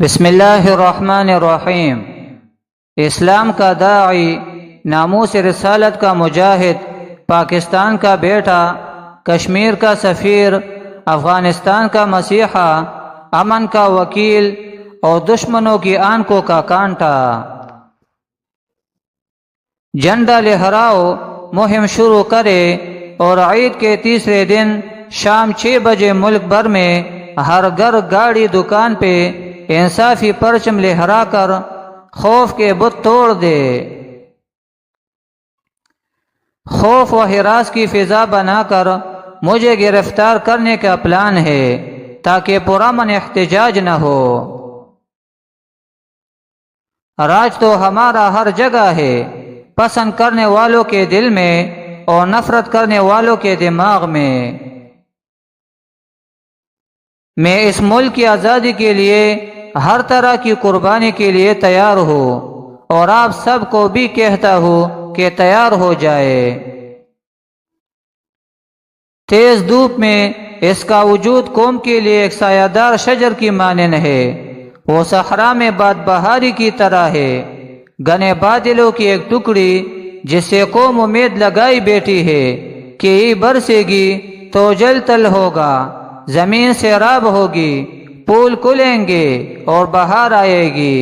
بسم اللہ الرحمن الرحیم۔ اسلام کا داعی، ناموس رسالت کا مجاہد، پاکستان کا بیٹا، کشمیر کا سفیر، افغانستان کا مسیحا، امن کا وکیل اور دشمنوں کی آنکھوں کا کانٹا۔ جھنڈا لہراؤ مہم شروع کرے اور عید کے تیسرے دن شام 6 بجے ملک بھر میں ہر گھر، گاڑی، دکان پہ انصافی پرچم لہرا کر خوف کے بت توڑ دے۔ خوف و ہراس کی فضا بنا کر مجھے گرفتار کرنے کا پلان ہے تاکہ پرامن احتجاج نہ ہو۔ راج تو ہمارا ہر جگہ ہے، پسند کرنے والوں کے دل میں اور نفرت کرنے والوں کے دماغ میں۔ میں اس ملک کی آزادی کے لیے ہر طرح کی قربانی کے لیے تیار ہوں اور آپ سب کو بھی کہتا ہوں کہ تیار ہو جائے۔ تیز دھوپ میں اس کا وجود قوم کے لیے ایک سایہ دار شجر کی مانند ہے، وہ صحرا میں باد بہاری کی طرح ہے، گھنے بادلوں کی ایک ٹکڑی جس سے قوم امید لگائی بیٹھی ہے کہ یہ برسے گی تو جل تل ہوگا، زمین سیراب ہوگی، پھول کھلیں گے اور بہار آئے گی۔